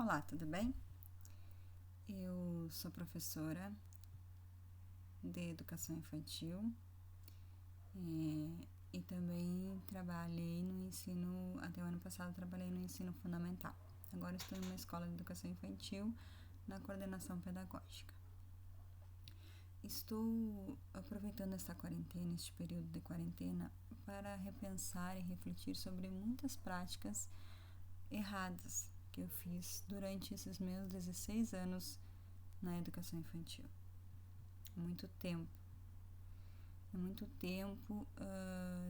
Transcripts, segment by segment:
Olá, tudo bem? Eu sou professora de educação infantil e também trabalhei no ensino, até o ano passado trabalhei no ensino fundamental. Agora estou em uma escola de educação infantil na coordenação pedagógica. Estou aproveitando esta quarentena, este período de quarentena, para repensar e refletir sobre muitas práticas erradas que eu fiz durante esses meus 16 anos na educação infantil. Muito tempo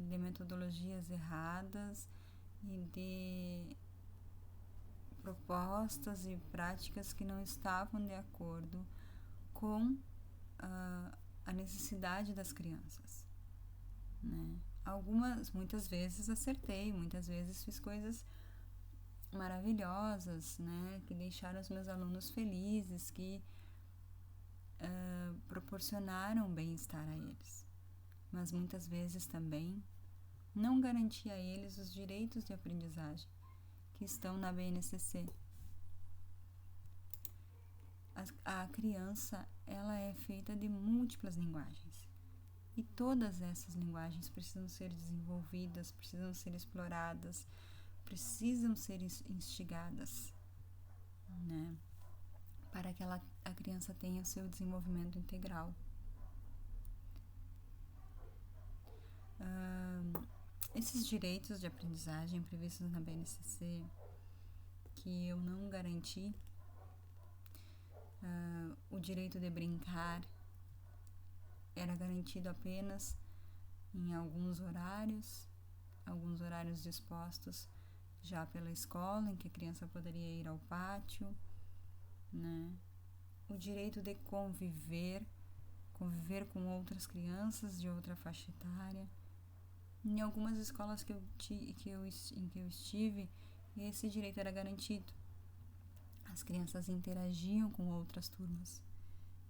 de metodologias erradas e de propostas e práticas que não estavam de acordo com a necessidade das crianças, né? Muitas vezes acertei, muitas vezes fiz coisas maravilhosas, né, que deixaram os meus alunos felizes, que proporcionaram bem-estar a eles. Mas muitas vezes também não garanti a eles os direitos de aprendizagem que estão na BNCC. A criança, ela é feita de múltiplas linguagens. E todas essas linguagens precisam ser desenvolvidas, precisam ser exploradas, precisam ser instigadas, né? Para que a criança tenha o seu desenvolvimento integral. Esses direitos de aprendizagem previstos na BNCC, que eu não garanti, o direito de brincar era garantido apenas em alguns horários dispostos já pela escola, em que a criança poderia ir ao pátio, né? O direito de conviver com outras crianças de outra faixa etária. Em algumas escolas em que eu estive, esse direito era garantido. As crianças interagiam com outras turmas.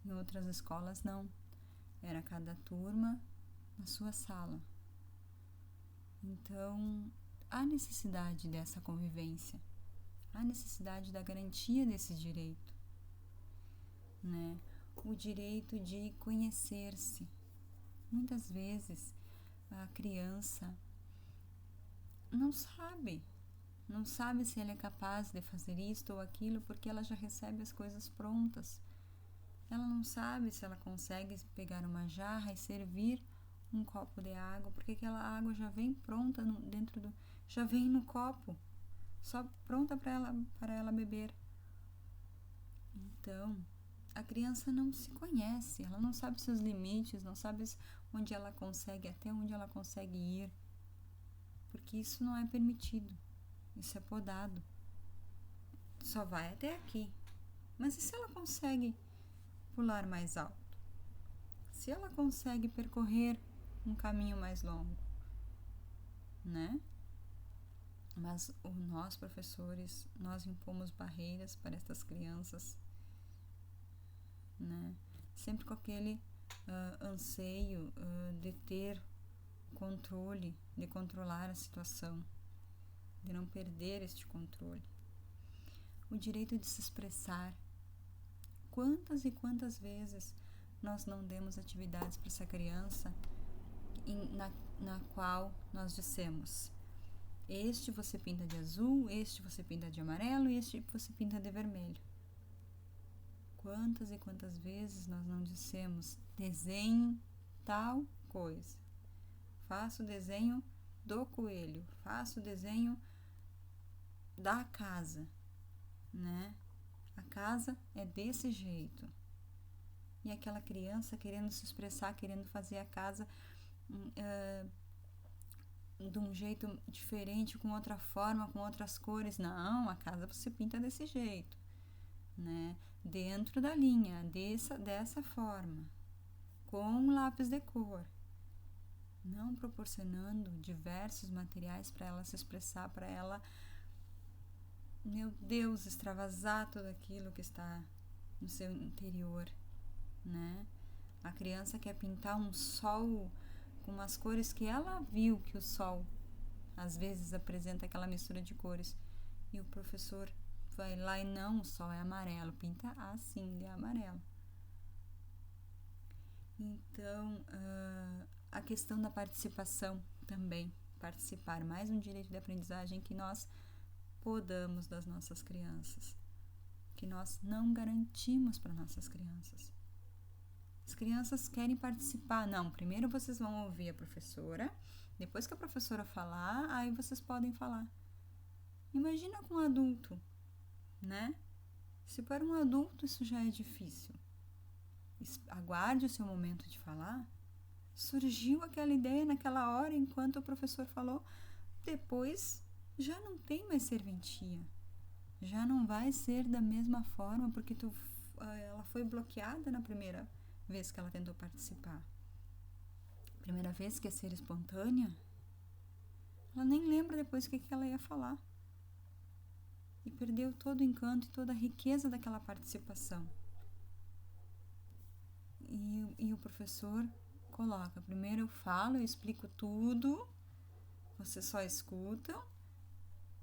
Em outras escolas, não. Era cada turma na sua sala. Então, há necessidade dessa convivência. Há necessidade da garantia desse direito, né? O direito de conhecer-se. Muitas vezes a criança não sabe se ela é capaz de fazer isto ou aquilo, porque ela já recebe as coisas prontas. Ela não sabe se ela consegue pegar uma jarra e servir um copo de água, porque aquela água já vem pronta já vem no copo, só pronta para ela beber. Então, a criança não se conhece, ela não sabe seus limites, não sabe até onde ela consegue ir, porque isso não é permitido, isso é podado. Só vai até aqui. Mas e se ela consegue pular mais alto? Se ela consegue percorrer um caminho mais longo, né? Mas nós, professores, nós impomos barreiras para estas crianças, né? Sempre com aquele anseio de ter controle, de controlar a situação, de não perder este controle. O direito de se expressar. Quantas e quantas vezes nós não demos atividades para essa criança na qual nós dissemos: este você pinta de azul, este você pinta de amarelo e este você pinta de vermelho. Quantas e quantas vezes nós não dissemos: desenhe tal coisa, faça o desenho do coelho, faça o desenho da casa, né? A casa é desse jeito. E aquela criança querendo se expressar, querendo fazer a casa de um jeito diferente, com outra forma, com outras cores. Não, a casa você pinta desse jeito, né? Dentro da linha, dessa forma, com lápis de cor. Não proporcionando diversos materiais para ela se expressar, para ela, meu Deus, extravasar tudo aquilo que está no seu interior, né? A criança quer pintar um sol com umas cores que ela viu que o sol às vezes apresenta aquela mistura de cores, e o professor vai lá e não, o sol é amarelo, pinta assim de amarelo. Então, a questão da participação também, participar, mais um direito de aprendizagem que nós podamos das nossas crianças, que nós não garantimos para nossas crianças. As crianças querem participar. Não, primeiro vocês vão ouvir a professora, depois que a professora falar, aí vocês podem falar. Imagina com um adulto, né? Se para um adulto isso já é difícil, aguarde o seu momento de falar. Surgiu aquela ideia naquela hora enquanto o professor falou, depois já não tem mais serventia, já não vai ser da mesma forma porque ela foi bloqueada na primeira vez que ela tentou participar. Primeira vez que é ser espontânea, ela nem lembra depois o que ela ia falar. E perdeu todo o encanto e toda a riqueza daquela participação. E o professor coloca, primeiro eu falo, eu explico tudo, vocês só escutam,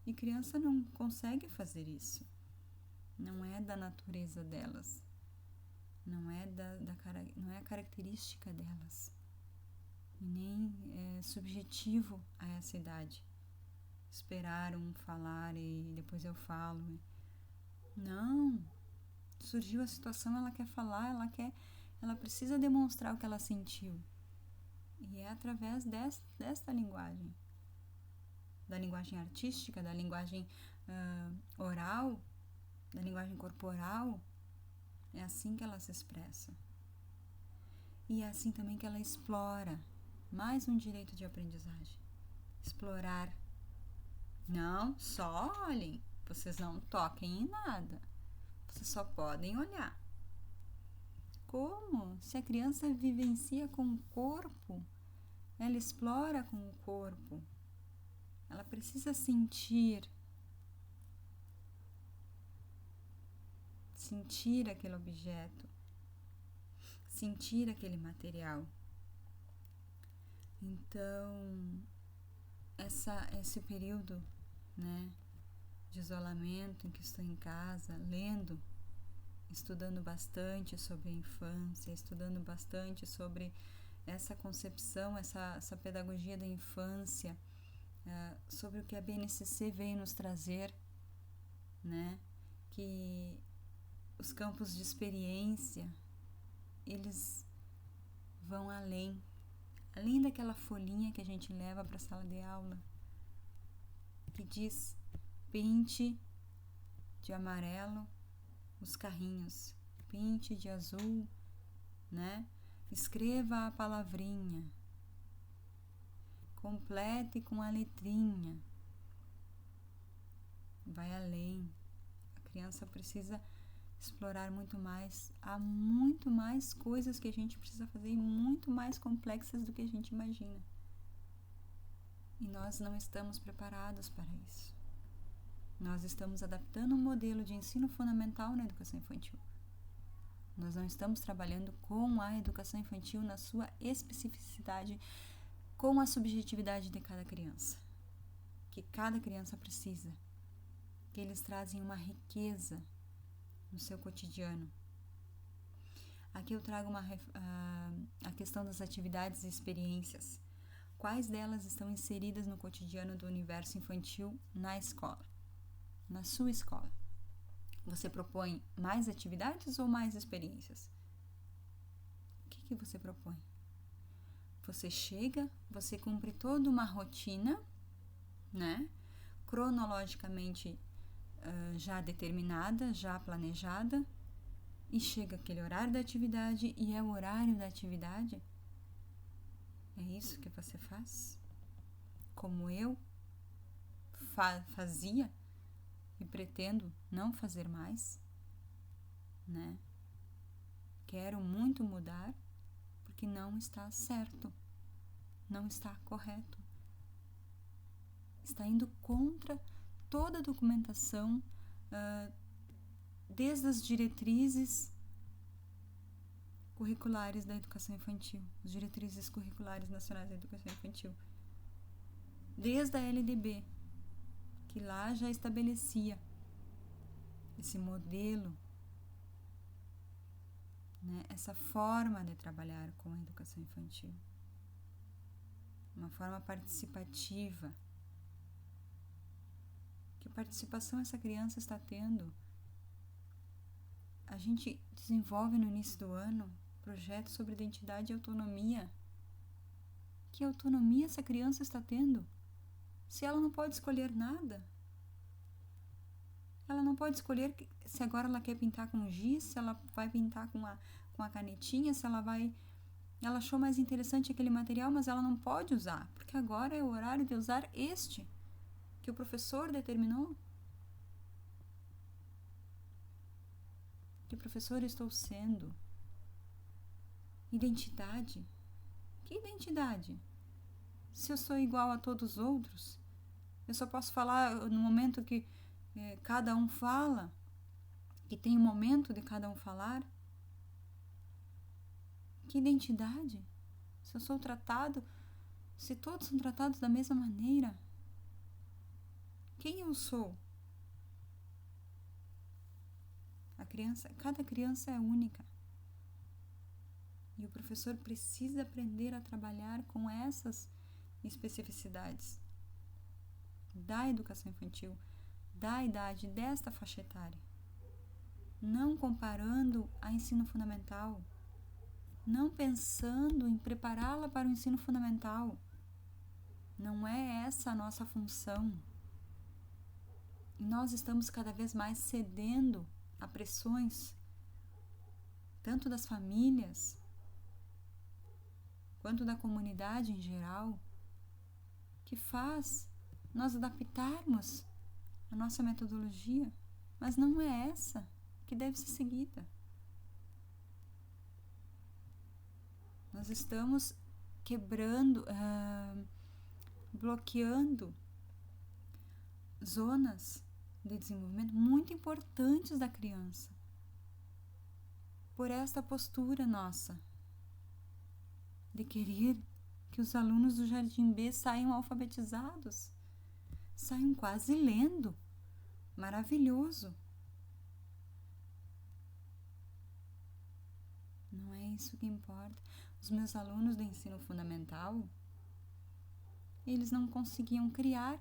e criança não consegue fazer isso. Não é da natureza delas. Não é não é a característica delas. E nem é subjetivo a essa idade. Esperar um falar e depois eu falo. Não. Surgiu a situação, ela quer falar, ela precisa demonstrar o que ela sentiu. E é através desta linguagem. Da linguagem artística, da linguagem oral, da linguagem corporal. É assim que ela se expressa. E é assim também que ela explora. Mais um direito de aprendizagem. Explorar. Não, só olhem. Vocês não toquem em nada. Vocês só podem olhar. Como? Se a criança vivencia com o corpo, ela explora com o corpo. Ela precisa sentir aquele objeto, sentir aquele material. Então, esse período, né, de isolamento em que estou em casa, lendo, estudando bastante sobre a infância, estudando bastante sobre essa concepção, essa pedagogia da infância, sobre o que a BNCC veio nos trazer, né, que os campos de experiência, eles vão além daquela folhinha que a gente leva para a sala de aula, que diz, pinte de amarelo os carrinhos, pinte de azul, né? Escreva a palavrinha, complete com a letrinha. Vai além. A criança precisa explorar muito mais. Há muito mais coisas que a gente precisa fazer e muito mais complexas do que a gente imagina. E nós não estamos preparados para isso. Nós estamos adaptando um modelo de ensino fundamental na educação infantil. Nós não estamos trabalhando com a educação infantil na sua especificidade, com a subjetividade de cada criança. Que cada criança precisa. Que eles trazem uma riqueza no seu cotidiano. Aqui eu trago a questão das atividades e experiências. Quais delas estão inseridas no cotidiano do universo infantil na escola? Na sua escola. Você propõe mais atividades ou mais experiências? O que você propõe? Você chega, você cumpre toda uma rotina, né? Cronologicamente já determinada, já planejada, e chega aquele horário da atividade e é o horário da atividade? É isso que você faz? Como eu fazia e pretendo não fazer mais, né? Quero muito mudar porque não está certo, não está correto. Está indo contra toda a documentação, desde as diretrizes curriculares da educação infantil, as diretrizes curriculares nacionais da educação infantil, desde a LDB, que lá já estabelecia esse modelo, né? Essa forma de trabalhar com a educação infantil. Uma forma participativa. Que participação essa criança está tendo? A gente desenvolve no início do ano projetos sobre identidade e autonomia. Que autonomia essa criança está tendo? Se ela não pode escolher nada. Ela não pode escolher se agora ela quer pintar com giz, se ela vai pintar com a canetinha, se ela vai... Ela achou mais interessante aquele material, mas ela não pode usar, porque agora é o horário de usar este, que o professor determinou. Que professor estou sendo? Identidade. Que identidade? Se eu sou igual a todos os outros, eu só posso falar no momento que cada um fala, que tem um momento de cada um falar. Que identidade? Se eu sou tratado, se todos são tratados da mesma maneira, quem eu sou? Cada criança é única. E o professor precisa aprender a trabalhar com essas especificidades da educação infantil, da idade desta faixa etária. Não comparando a ensino fundamental, não pensando em prepará-la para o ensino fundamental. Não é essa a nossa função. E nós estamos cada vez mais cedendo a pressões, tanto das famílias, quanto da comunidade em geral, que faz nós adaptarmos a nossa metodologia, mas não é essa que deve ser seguida. Nós estamos quebrando, bloqueando zonas de desenvolvimento muito importantes da criança por esta postura nossa de querer que os alunos do Jardim B saiam alfabetizados, saiam quase lendo. Maravilhoso. Não é isso que importa. Os meus alunos do ensino fundamental, eles não conseguiam criar,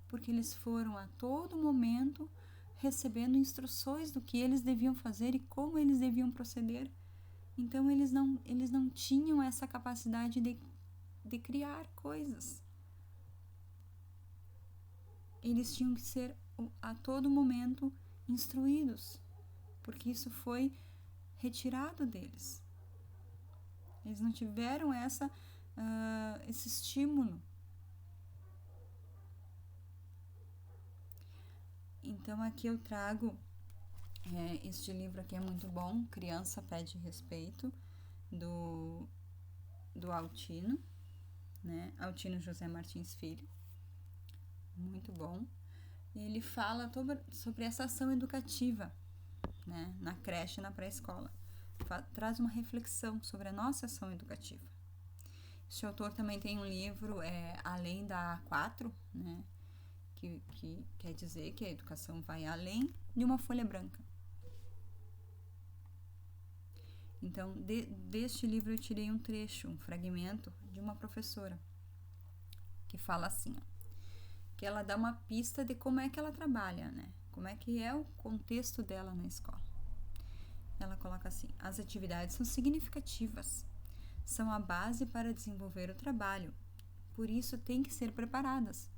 porque eles foram a todo momento recebendo instruções do que eles deviam fazer e como eles deviam proceder. Então eles não tinham essa capacidade de criar coisas. Eles tinham que ser a todo momento instruídos, porque isso foi retirado deles. Eles não tiveram esse estímulo. Então aqui eu trago este livro aqui, é muito bom, Criança Pede Respeito, do Altino, né? Altino José Martins Filho, muito bom. Ele fala sobre essa ação educativa, né? Na creche, na pré-escola, traz uma reflexão sobre a nossa ação educativa. Este autor também tem um livro, Além da A4, né? Que quer dizer que a educação vai além de uma folha branca. Então, deste livro eu tirei um trecho, um fragmento de uma professora que fala assim, ó, que ela dá uma pista de como é que ela trabalha, né? Como é que é o contexto dela na escola. Ela coloca assim: as atividades são significativas, são a base para desenvolver o trabalho, por isso têm que ser preparadas.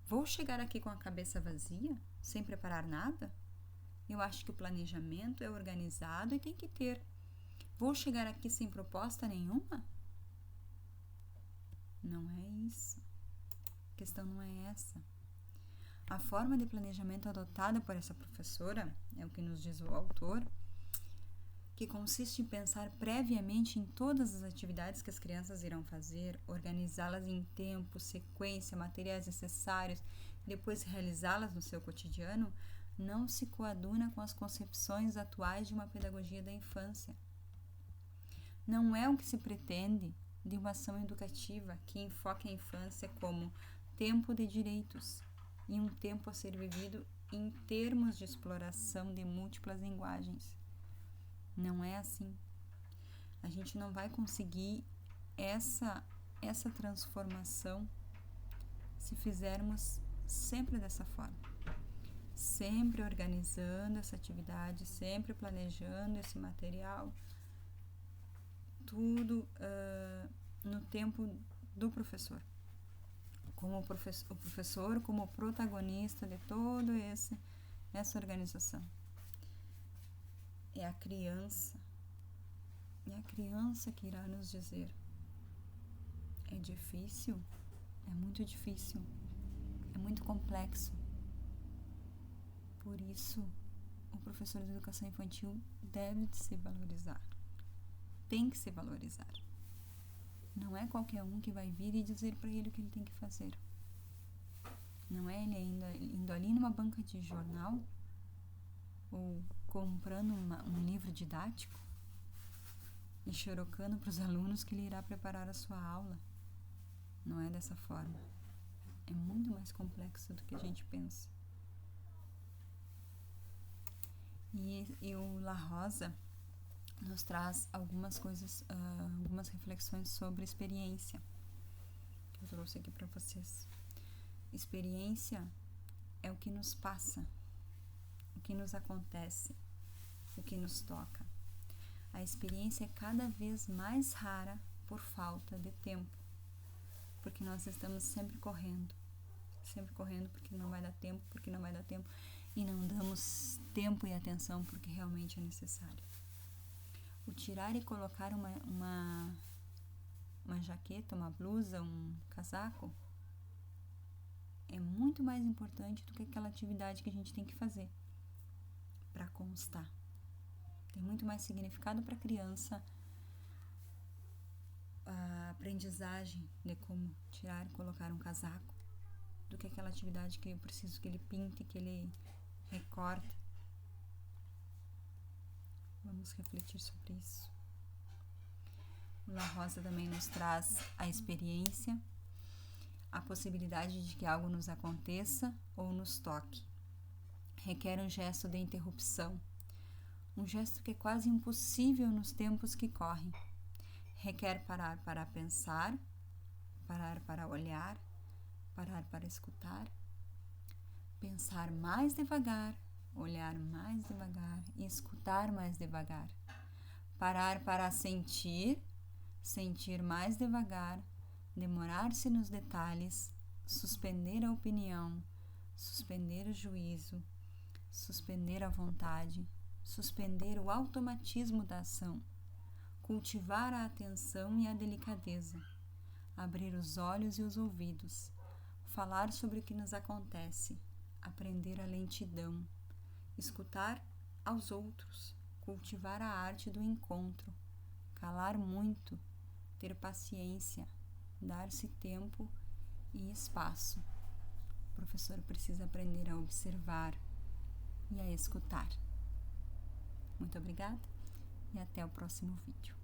Vou chegar aqui com a cabeça vazia, sem preparar nada? Eu acho que o planejamento é organizado e tem que ter. Vou chegar aqui sem proposta nenhuma? Não é isso. A questão não é essa. A forma de planejamento adotada por essa professora, é o que nos diz o autor, que consiste em pensar previamente em todas as atividades que as crianças irão fazer, organizá-las em tempo, sequência, materiais necessários, e depois realizá-las no seu cotidiano, não se coaduna com as concepções atuais de uma pedagogia da infância. Não é o que se pretende de uma ação educativa que enfoque a infância como tempo de direitos e um tempo a ser vivido em termos de exploração de múltiplas linguagens. Não é assim. A gente não vai conseguir essa transformação se fizermos sempre dessa forma. Sempre organizando essa atividade, sempre planejando esse material, tudo no tempo do professor. Como o professor como protagonista de toda essa organização. É a criança que irá nos dizer: é difícil, é muito difícil, é muito complexo. Por isso, o professor de educação infantil deve se valorizar. Tem que se valorizar. Não é qualquer um que vai vir e dizer para ele o que ele tem que fazer. Não é ele indo ali numa banca de jornal ou comprando um livro didático e xerocando para os alunos que ele irá preparar a sua aula. Não é dessa forma. É muito mais complexo do que a gente pensa. E o La Rosa nos traz algumas coisas, algumas reflexões sobre experiência que eu trouxe aqui para vocês. Experiência é o que nos passa, o que nos acontece, o que nos toca. A experiência é cada vez mais rara por falta de tempo, porque nós estamos sempre correndo porque não vai dar tempo, e não damos tempo e atenção porque realmente é necessário. O tirar e colocar uma jaqueta, uma blusa, um casaco é muito mais importante do que aquela atividade que a gente tem que fazer para constar. Tem muito mais significado para a criança a aprendizagem de como tirar e colocar um casaco do que aquela atividade que eu preciso que ele pinte, que ele recorte. Vamos refletir sobre isso. O La Rosa também nos traz a experiência, a possibilidade de que algo nos aconteça ou nos toque. Requer um gesto de interrupção, um gesto que é quase impossível nos tempos que correm. Requer parar para pensar, parar para olhar, parar para escutar, pensar mais devagar, olhar mais devagar e escutar mais devagar. Parar para sentir mais devagar, demorar-se nos detalhes, suspender a opinião, suspender o juízo, suspender a vontade, suspender o automatismo da ação, cultivar a atenção e a delicadeza, abrir os olhos e os ouvidos, falar sobre o que nos acontece, aprender a lentidão, escutar aos outros, cultivar a arte do encontro, calar muito, ter paciência, dar-se tempo e espaço. O professor precisa aprender a observar e a escutar. Muito obrigada e até o próximo vídeo.